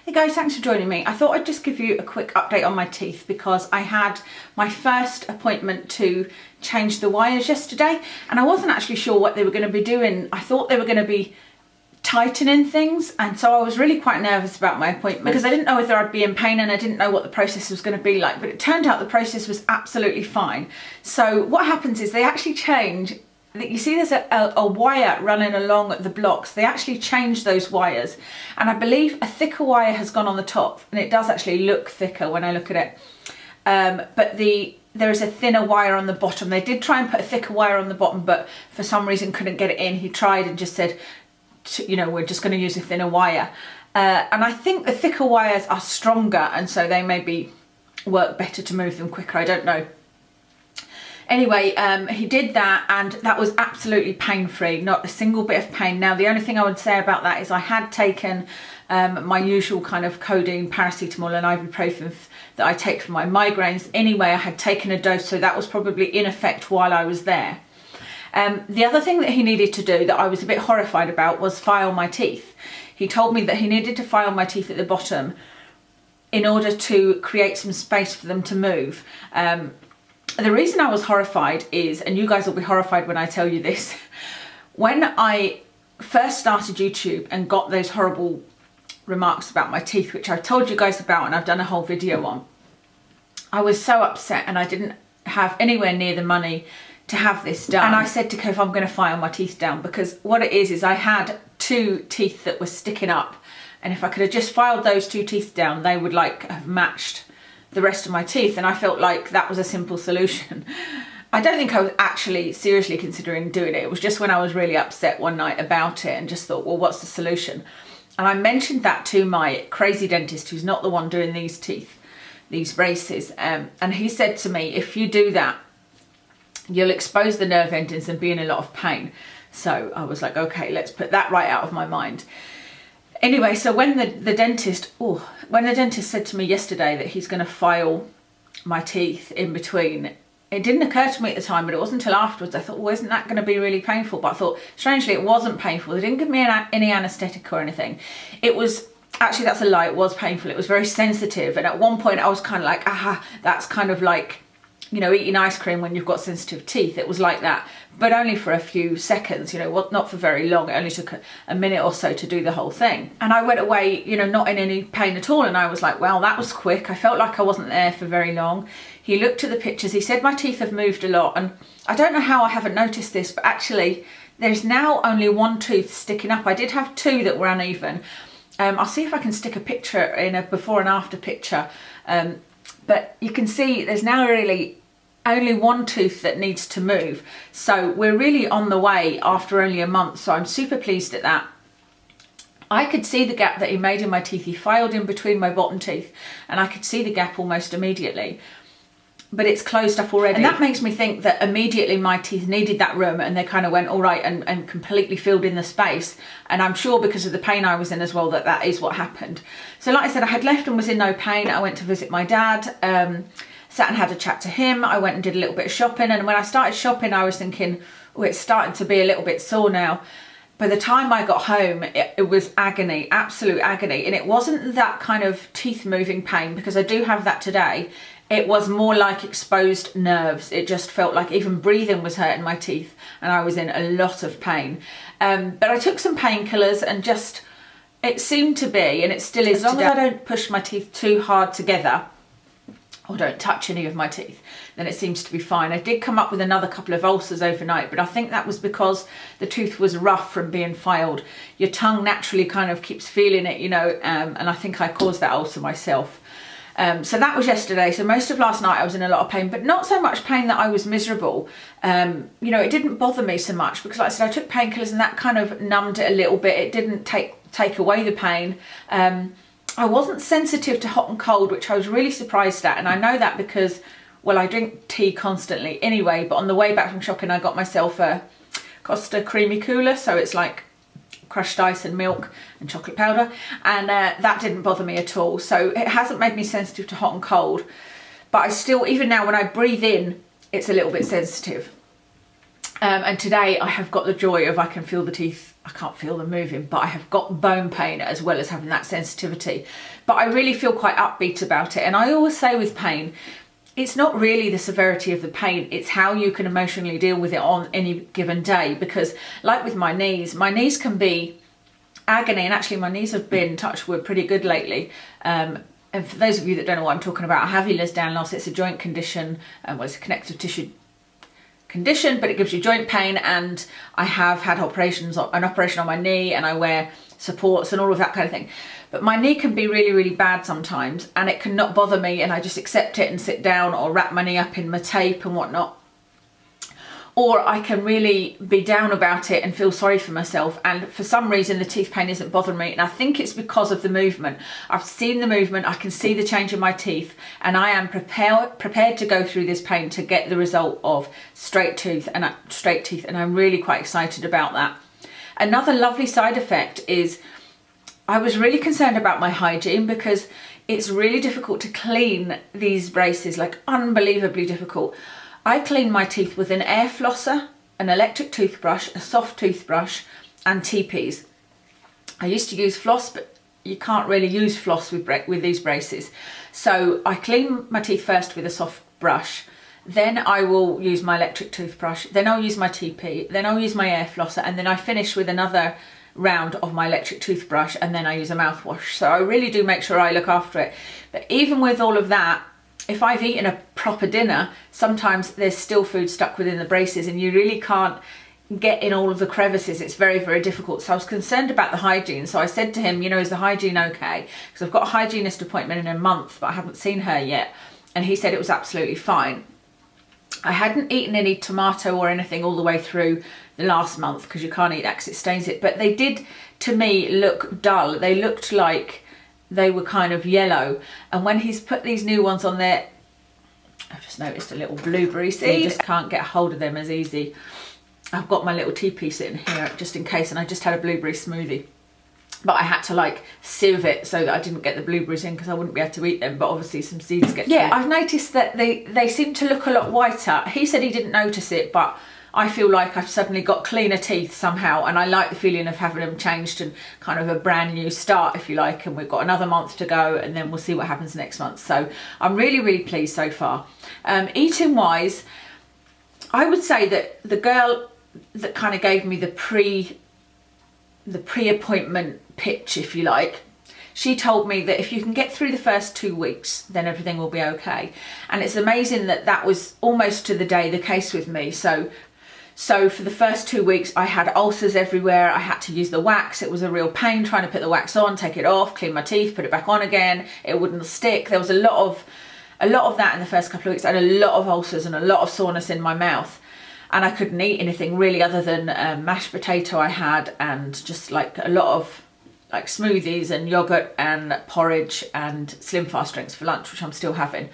Hey guys, thanks for joining me. I thought I'd just give you a quick update on my teeth because I had my first appointment to change the wires yesterday and I wasn't actually sure what they were going to be doing. I thought they were going to be tightening things, and so I was really quite nervous about my appointment because I didn't know whether I'd be in pain and I didn't know what the process was going to be like, but it turned out the process was absolutely fine. So what happens is they actually change. You see there's a wire running along the blocks. They actually change those wires, and I believe a thicker wire has gone on the top, and it does actually look thicker when I look at it, but there is a thinner wire on the bottom. They did try and put a thicker wire on the bottom, but for some reason couldn't get it in. He tried and just said, you know, we're just going to use a thinner wire, and I think the thicker wires are stronger, and so they maybe work better to move them quicker. I don't know. Anyway, he did that and that was absolutely pain-free, not a single bit of pain. Now, the only thing I would say about that is I had taken my usual kind of codeine, paracetamol and ibuprofen that I take for my migraines. Anyway, I had taken a dose, so that was probably in effect while I was there. The other thing that he needed to do that I was a bit horrified about was file my teeth. He told me that he needed to file my teeth at the bottom in order to create some space for them to move. The reason I was horrified is, and you guys will be horrified when I tell you this, when I first started YouTube and got those horrible remarks about my teeth, which I've told you guys about and I've done a whole video on, I was so upset and I didn't have anywhere near the money to have this done. And I said to Kev, I'm going to file my teeth down, because what it is I had two teeth that were sticking up, and if I could have just filed those two teeth down, they would like have matched the rest of my teeth, and I felt like that was a simple solution. I don't think I was actually seriously considering doing it. It was just when I was really upset one night about it and just thought, well, what's the solution? And I mentioned that to my crazy dentist, who's not the one doing these teeth, these braces, and he said to me, if you do that, you'll expose the nerve endings and be in a lot of pain. So I was like, okay, let's put that right out of my mind. Anyway, so when the dentist said to me yesterday that he's going to file my teeth in between, it didn't occur to me at the time, but it wasn't until afterwards I thought, well, isn't that going to be really painful? But I thought, strangely, it wasn't painful. They didn't give me any anaesthetic or anything. It was, actually, that's a lie, it was painful. It was very sensitive, and at one point I was kind of like, aha, that's kind of like, you know, eating ice cream when you've got sensitive teeth. It was like that, but only for a few seconds, you know, not for very long. It only took a minute or so to do the whole thing. And I went away, you know, not in any pain at all. And I was like, well, that was quick. I felt like I wasn't there for very long. He looked at the pictures. He said my teeth have moved a lot. And I don't know how I haven't noticed this, but actually there's now only one tooth sticking up. I did have two that were uneven. I'll see if I can stick a picture in, a before and after picture. But you can see there's now really only one tooth that needs to move. So we're really on the way after only a month. So I'm super pleased at that. I could see the gap that he made in my teeth. He filed in between my bottom teeth and I could see the gap almost immediately. But it's closed up already. And that makes me think that immediately my teeth needed that room and they kind of went all right and completely filled in the space. And I'm sure because of the pain I was in as well, that is what happened. So like I said, I had left and was in no pain. I went to visit my dad. Sat and had a chat to him. I went and did a little bit of shopping, and when I started shopping I was thinking, oh, it's starting to be a little bit sore now. By the time I got home, it was agony, absolute agony, and it wasn't that kind of teeth moving pain, because I do have that today. It was more like exposed nerves. It just felt like even breathing was hurting my teeth and I was in a lot of pain. But I took some painkillers and just, it seemed to be, and it still is, as long as I don't push my teeth too hard together or don't touch any of my teeth, then it seems to be fine. I did come up with another couple of ulcers overnight, but I think that was because the tooth was rough from being filed. Your tongue naturally kind of keeps feeling it, you know, and I think I caused that ulcer myself. So that was yesterday. So most of last night I was in a lot of pain, but not so much pain that I was miserable. You know, it didn't bother me so much because, like I said, I took painkillers and that kind of numbed it a little bit. It didn't take away the pain. I wasn't sensitive to hot and cold, which I was really surprised at. And I know that because, well, I drink tea constantly anyway, but on the way back from shopping, I got myself a Costa Creamy Cooler. So it's like crushed ice and milk and chocolate powder. And that didn't bother me at all. So it hasn't made me sensitive to hot and cold. But I still, even now when I breathe in, it's a little bit sensitive. And today I have got the joy of, I can feel the teeth, I can't feel them moving, but I have got bone pain as well as having that sensitivity. But I really feel quite upbeat about it. And I always say with pain, it's not really the severity of the pain, it's how you can emotionally deal with it on any given day. Because like with my knees can be agony, and actually my knees have been, touch wood, pretty good lately. And for those of you that don't know what I'm talking about, I have Ehlers-Danlos loss. It's a joint condition, well, it's a connective tissue condition, but it gives you joint pain, and I have had an operation on my knee, and I wear supports and all of that kind of thing. But my knee can be really, really bad sometimes, and it can not bother me, and I just accept it and sit down or wrap my knee up in my tape and whatnot. Or I can really be down about it and feel sorry for myself, and for some reason the teeth pain isn't bothering me, and I think it's because of the movement. I've seen the movement, I can see the change in my teeth, and I am prepared to go through this pain to get the result of straight teeth, and I'm really quite excited about that. Another lovely side effect is I was really concerned about my hygiene, because it's really difficult to clean these braces, like unbelievably difficult. I clean my teeth with an air flosser, an electric toothbrush, a soft toothbrush, and TPs. I used to use floss, but you can't really use floss with these braces. So I clean my teeth first with a soft brush, then I will use my electric toothbrush, then I'll use my TP, then I'll use my air flosser, and then I finish with another round of my electric toothbrush, and then I use a mouthwash. So I really do make sure I look after it. But even with all of that, if I've eaten a proper dinner, sometimes there's still food stuck within the braces, and you really can't get in all of the crevices. It's very, very difficult. So I was concerned about the hygiene. So I said to him, you know, is the hygiene okay? Because I've got a hygienist appointment in a month, but I haven't seen her yet. And he said it was absolutely fine. I hadn't eaten any tomato or anything all the way through the last month, because you can't eat that because it stains it. But they did, to me, look dull. They looked like they were kind of yellow. And when he's put these new ones on there, I've just noticed a little blueberry seed. You just can't get a hold of them as easy. I've got my little teepee sitting here just in case, and I just had a blueberry smoothie. But I had to like sieve it so that I didn't get the blueberries in, because I wouldn't be able to eat them, but obviously some seeds get through. I've noticed that they seem to look a lot whiter. He said he didn't notice it, but I feel like I've suddenly got cleaner teeth somehow, and I like the feeling of having them changed and kind of a brand new start, if you like. And we've got another month to go, and then we'll see what happens next month. So I'm really, really pleased so far. Eating wise, I would say that the girl that kind of gave me the pre-appointment pitch, if you like, she told me that if you can get through the first 2 weeks, then everything will be okay. And it's amazing that that was almost to the day the case with me. So for the first 2 weeks, I had ulcers everywhere. I had to use the wax. It was a real pain trying to put the wax on, take it off, clean my teeth, put it back on again. It wouldn't stick. There was a lot of that in the first couple of weeks. I had a lot of ulcers and a lot of soreness in my mouth. And I couldn't eat anything really other than mashed potato I had, and just like a lot of like smoothies and yogurt and porridge and Slim Fast drinks for lunch, which I'm still having.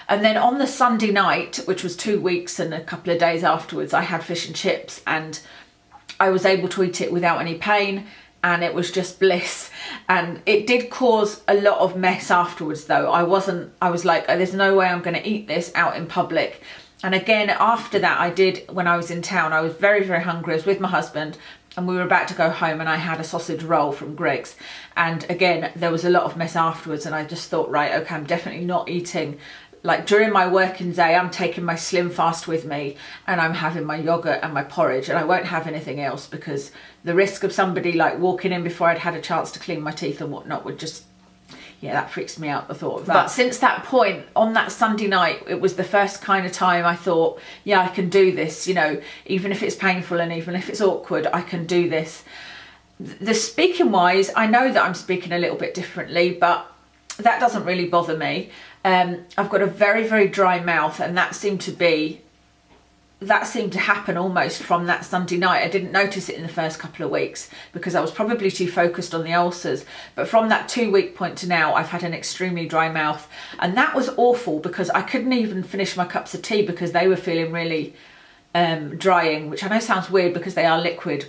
And then on the Sunday night, which was 2 weeks and a couple of days afterwards, I had fish and chips, and I was able to eat it without any pain, and it was just bliss. And it did cause a lot of mess afterwards though. I was like, oh, there's no way I'm going to eat this out in public. And again, after that, when I was in town, I was very, very hungry. I was with my husband, and we were about to go home, and I had a sausage roll from Greg's. And again, there was a lot of mess afterwards, and I just thought, right, okay, I'm definitely not eating. Like during my working day, I'm taking my Slim Fast with me, and I'm having my yogurt and my porridge, and I won't have anything else, because the risk of somebody like walking in before I'd had a chance to clean my teeth and whatnot would just, yeah, that freaks me out, the thought of that. But since that point, on that Sunday night, it was the first kind of time I thought, yeah, I can do this, you know, even if it's painful and even if it's awkward, I can do this. The speaking wise, I know that I'm speaking a little bit differently, but that doesn't really bother me. I've got a very, very dry mouth, and that seemed to happen almost from that Sunday night. I didn't notice it in the first couple of weeks because I was probably too focused on the ulcers. But from that 2 week point to now, I've had an extremely dry mouth. And that was awful because I couldn't even finish my cups of tea because they were feeling really drying, which I know sounds weird because they are liquid,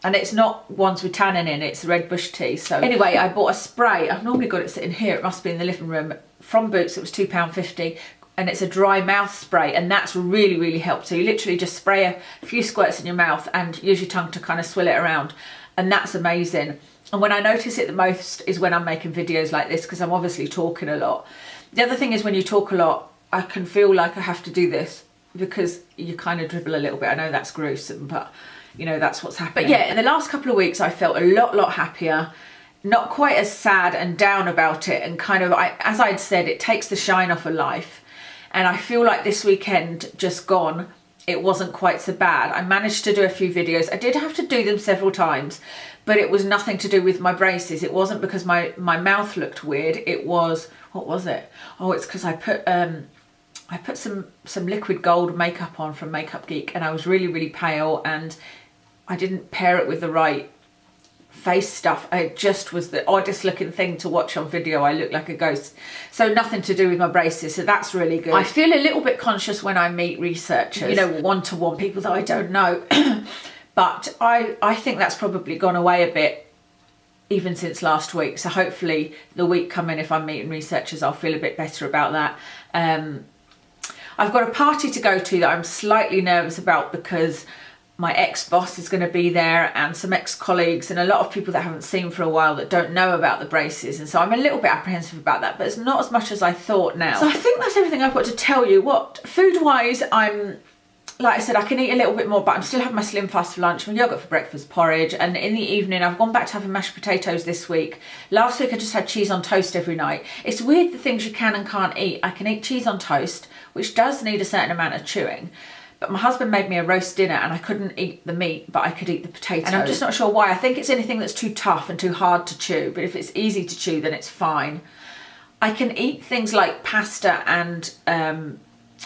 and it's not ones with tannin in, it's red bush tea. So anyway, I bought a spray. I've normally got it sitting here. It must be in the living room. From Boots, it was £2.50. and it's a dry mouth spray, and that's really helped. So you literally just spray a few squirts in your mouth and use your tongue to kind of swill it around, and that's amazing. And when I notice it the most is when I'm making videos like this, because I'm obviously talking a lot. The other thing is, when you talk a lot, I can feel like I have to do this because you kind of dribble a little bit. I know that's gruesome, but you know, that's what's happening. But yeah, in the last couple of weeks I felt a lot happier, not quite as sad and down about it, and kind of, as I'd said, it takes the shine off of life. And I feel like this weekend just gone, it wasn't quite so bad. I managed to do a few videos. I did have to do them several times, but it was nothing to do with my braces. It wasn't because my mouth looked weird. It was, what was it? Oh, it's because I put some liquid gold makeup on from Makeup Geek, and I was really pale, and I didn't pair it with the right face stuff. It just was the oddest looking thing to watch on video. I looked like a ghost. So nothing to do with my braces, so that's really good. I feel a little bit conscious when I meet researchers, you know, one-to-one people that I don't know. But I think that's probably gone away a bit even since last week. So hopefully the week coming, if I'm meeting researchers, I'll feel a bit better about that. I've got a party to go to that I'm slightly nervous about, because my ex-boss is going to be there, and some ex-colleagues, and a lot of people that I haven't seen for a while that don't know about the braces. And so I'm a little bit apprehensive about that, but it's not as much as I thought now. So I think that's everything I've got to tell you. What food-wise, like I said, I can eat a little bit more, but I'm still having my Slim Fast for lunch, my yogurt for breakfast, porridge, and in the evening I've gone back to having mashed potatoes this week. Last week I just had cheese on toast every night. It's weird the things you can and can't eat. I can eat cheese on toast, which does need a certain amount of chewing. But my husband made me a roast dinner, and I couldn't eat the meat, but I could eat the potatoes. And I'm just not sure why. I think it's anything that's too tough and too hard to chew, but if it's easy to chew, then it's fine. I can eat things like pasta and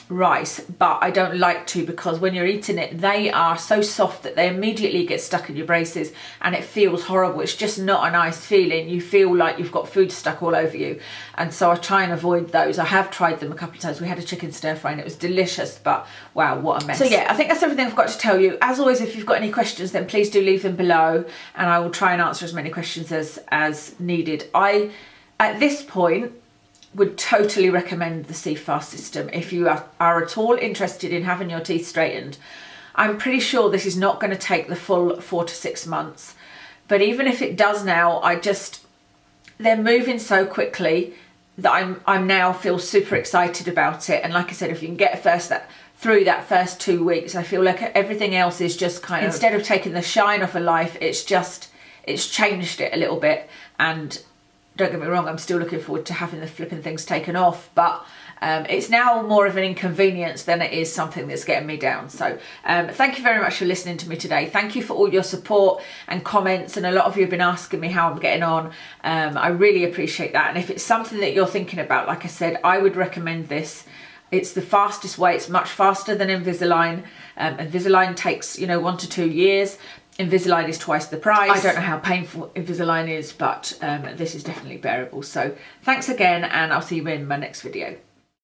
rice, but I don't like to, because when you're eating it, they are so soft that they immediately get stuck in your braces, and it feels horrible. It's just not a nice feeling. You feel like you've got food stuck all over you, and so I try and avoid those. I have tried them a couple of times. We had a chicken stir fry and it was delicious, but wow, what a mess. So yeah, I think that's everything I've got to tell you. As always, if you've got any questions, then please do leave them below, and I will try and answer as many questions as needed. I, at this point, would totally recommend the CFAST system if you are at all interested in having your teeth straightened. I'm pretty sure this is not going to take the full 4 to 6 months, but even if it does now, they're moving so quickly that I'm now feel super excited about it. And like I said, if you can get through that first 2 weeks, I feel like everything else is just kind of, instead of taking the shine off of life, it's changed it a little bit. And don't get me wrong, I'm still looking forward to having the flipping things taken off, but it's now more of an inconvenience than it is something that's getting me down. So thank you very much for listening to me today. Thank you for all your support and comments, and a lot of you have been asking me how I'm getting on. I really appreciate that, and if it's something that you're thinking about, like I said, I would recommend this. It's the fastest way. It's much faster than Invisalign. Invisalign takes, 1 to 2 years. Invisalign is twice the price. I don't know how painful Invisalign is, but this is definitely bearable. So thanks again, and I'll see you in my next video.